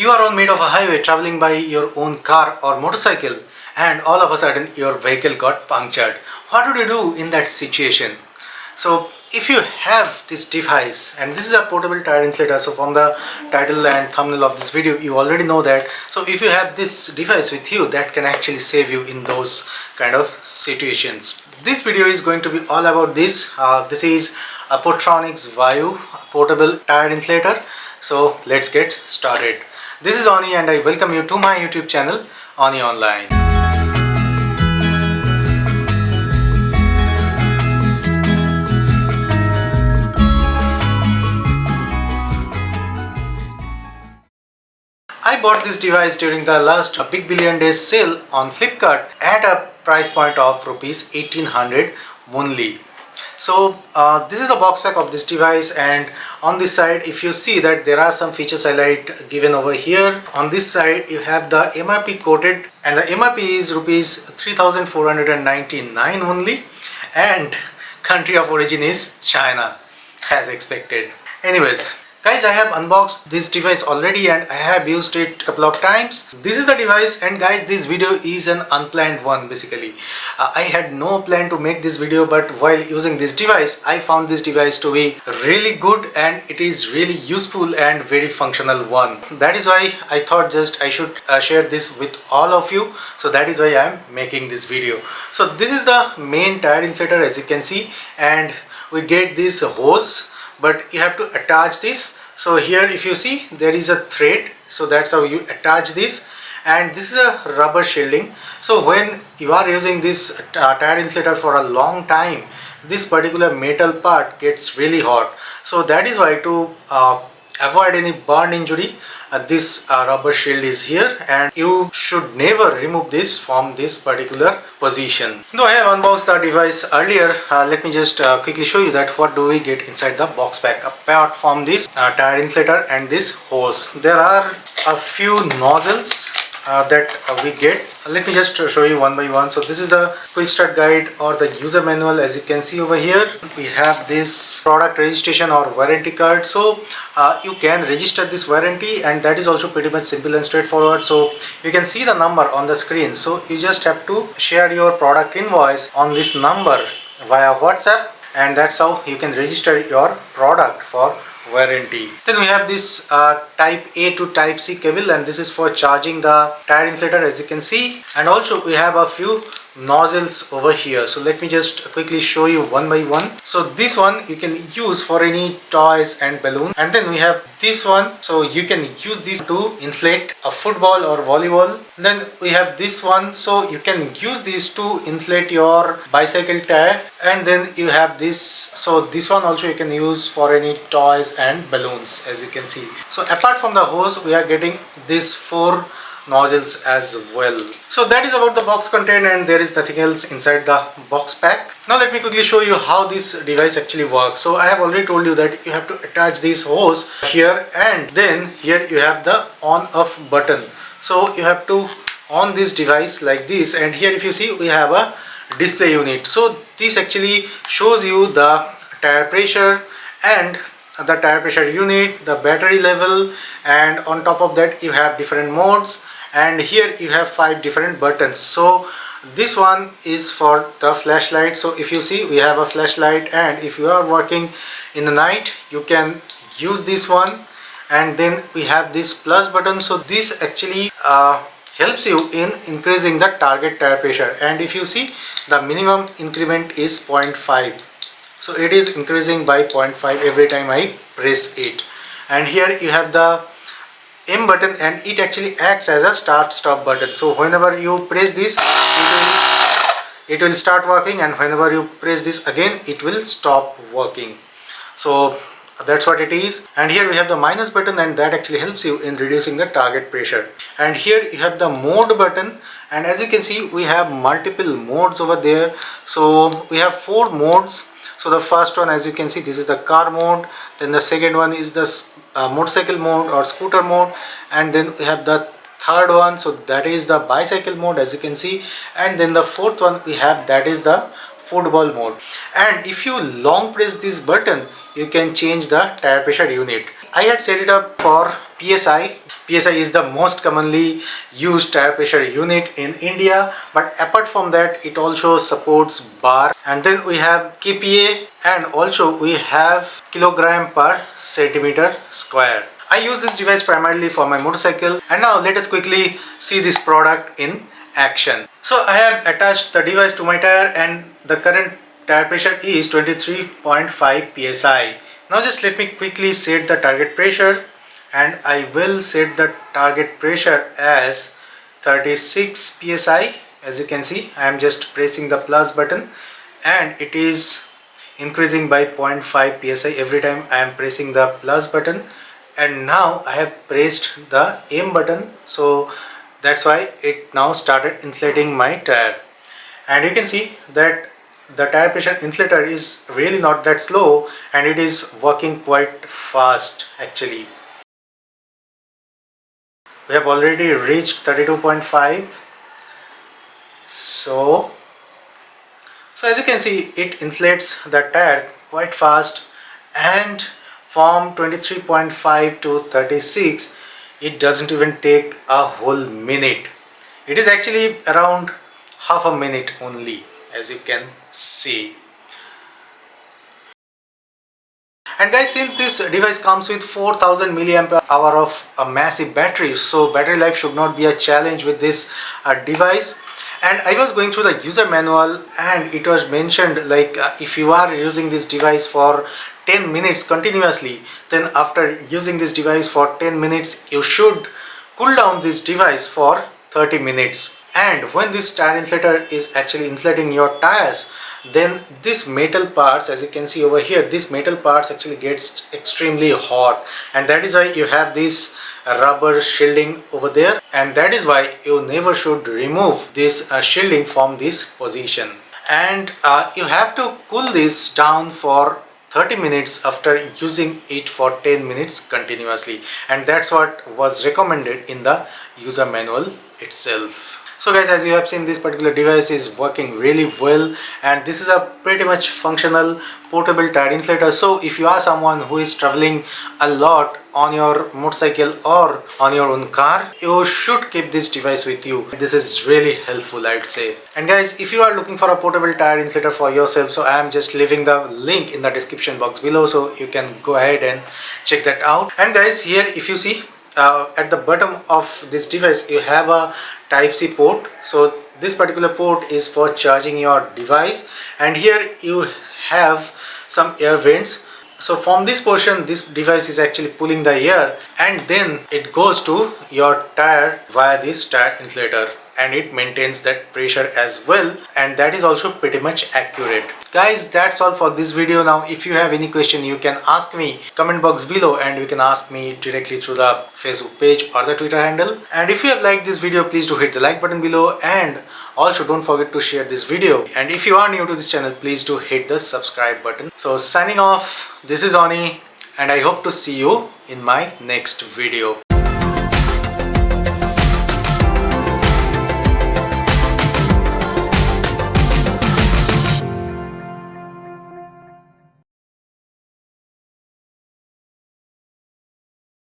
You are on mid of a highway traveling by your own car or motorcycle, and all of a sudden your vehicle got punctured. What would you do in that situation? So if you have this device, and this is a portable tire inflator, so from the title and thumbnail of this video you already know that. So if you have this device with you, that can actually save you in those kind of situations. This video is going to be all about this. This is a Portronics Vayu portable tire inflator. So let's get started. This is Oni and I welcome you to my YouTube channel, Oni Online. I bought this device during the last Big Billion Days sale on Flipkart at a price point of rupees 1800 only. So this is a box pack of this device, and on this side if you see that there are some features highlight given over here. On this side you have the MRP quoted, and the MRP is rupees 3499 only, and country of origin is China as expected. Anyways, guys, I have unboxed this device already and I have used it a couple of times. This is the device, and guys, this video is an unplanned one basically. I had no plan to make this video, but while using this device I found this device to be really good and it is really useful and very functional one. That is why I thought just I should share this with all of you. So that is why I am making this video. So this is the main tire inflator, as you can see, and we get this hose, but you have to attach this. So here if you see there is a thread, so that's how you attach this, and this is a rubber shielding. So when you are using this tire inflator for a long time, this particular metal part gets really hot. So that is why to avoid any burn injury, this rubber shield is here, and you should never remove this from this particular position. Though I have unboxed the device earlier, let me just quickly show you that what do we get inside the box pack apart from this tire inflator and this hose. There are a few nozzles that we get. Let me just show you one by one. So this is the quick start guide or the user manual, as you can see over here. We have this product registration or warranty card, so you can register this warranty, and that is also pretty much simple and straightforward. So you can see the number on the screen, so you just have to share your product invoice on this number via WhatsApp, and that's how you can register your product for warranty. Then we have this type A to type C cable, and this is for charging the tire inflator, as you can see. And also we have a few nozzles over here, so let me just quickly show you one by one. So this one you can use for any toys and balloons, and then we have this one, so you can use this to inflate a football or volleyball. Then we have this one, so you can use this to inflate your bicycle tire. And then you have this, so this one also you can use for any toys and balloons, as you can see. So apart from the hose, we are getting these 4 nozzles as well. So that is about the box content, and there is nothing else inside the box pack. Now let me quickly show you how this device actually works. So I have already told you that you have to attach this hose here, and then here you have the on off button. So you have to on this device like this, and here if you see we have a display unit. So this actually shows you the tire pressure and the tire pressure unit, the battery level, and on top of that you have different modes, and here you have 5 different buttons. So this one is for the flashlight. So if you see we have a flashlight, and if you are working in the night you can use this one. And then we have this plus button, so this actually helps you in increasing the target tire pressure, and if you see the minimum increment is 0.5, so it is increasing by 0.5 every time I press it. And here you have the M button, and it actually acts as a start stop button. So whenever you press this it will start working, and whenever you press this again it will stop working. So that's what it is. And here we have the minus button, and that actually helps you in reducing the target pressure. And here you have the mode button, and as you can see we have multiple modes over there. So we have 4 modes. So the first one, as you can see, this is the car mode. Then the second one is the motorcycle mode or scooter mode, and then we have the third one, so that is the bicycle mode, as you can see. And then the fourth one we have, that is the football mode. And if you long press this button you can change the tire pressure unit. I had set it up for PSI. PSI is the most commonly used tire pressure unit in India, but apart from that it also supports bar, and then we have kPa, and also we have kilogram per centimeter square. I use this device primarily for my motorcycle, and now let us quickly see this product in action. So I have attached the device to my tire and the current tire pressure is 23.5 psi. Now just let me quickly set the target pressure, and I will set the target pressure as 36 psi. As you can see, I am just pressing the plus button and it is increasing by 0.5 psi every time I am pressing the plus button. And now I have pressed the aim button, so that's why it now started inflating my tire. And you can see that the tire pressure inflator is really not that slow and it is working quite fast actually. We have already reached 32.5. So as you can see, it inflates the tire quite fast, and from 23.5 to 36 it doesn't even take a whole minute. It is actually around half a minute only, as you can see. And guys, since this device comes with 4000 milliamp hour of a massive battery, so battery life should not be a challenge with this device. And I was going through the user manual and it was mentioned like if you are using this device for 10 minutes continuously, then after using this device for 10 minutes you should cool down this device for 30 minutes. And when this tire inflator is actually inflating your tires, then this metal parts, as you can see over here, this metal parts actually gets extremely hot, and that is why you have this rubber shielding over there, and that is why you never should remove this shielding from this position. And you have to cool this down for 30 minutes after using it for 10 minutes continuously, and that's what was recommended in the user manual itself. So guys, as you have seen, this particular device is working really well, and this is a pretty much functional portable tire inflator. So if you are someone who is traveling a lot on your motorcycle or on your own car, you should keep this device with you. This is really helpful, I'd say. And guys, if you are looking for a portable tire inflator for yourself, so I am just leaving the link in the description box below, so you can go ahead and check that out. And guys, here if you see at the bottom of this device you have a Type-C port. So this particular port is for charging your device, and here you have some air vents. So from this portion, this device is actually pulling the air, and then it goes to your tire via this tire inflator, and it maintains that pressure as well, and that is also pretty much accurate. Guys, that's all for this video. Now if you have any question, you can ask me comment box below, and you can ask me directly through the Facebook page or the Twitter handle. And if you have liked this video, please do hit the like button below, and also don't forget to share this video. And if you are new to this channel, please do hit the subscribe button. So signing off, this is Oni, and I hope to see you in my next video.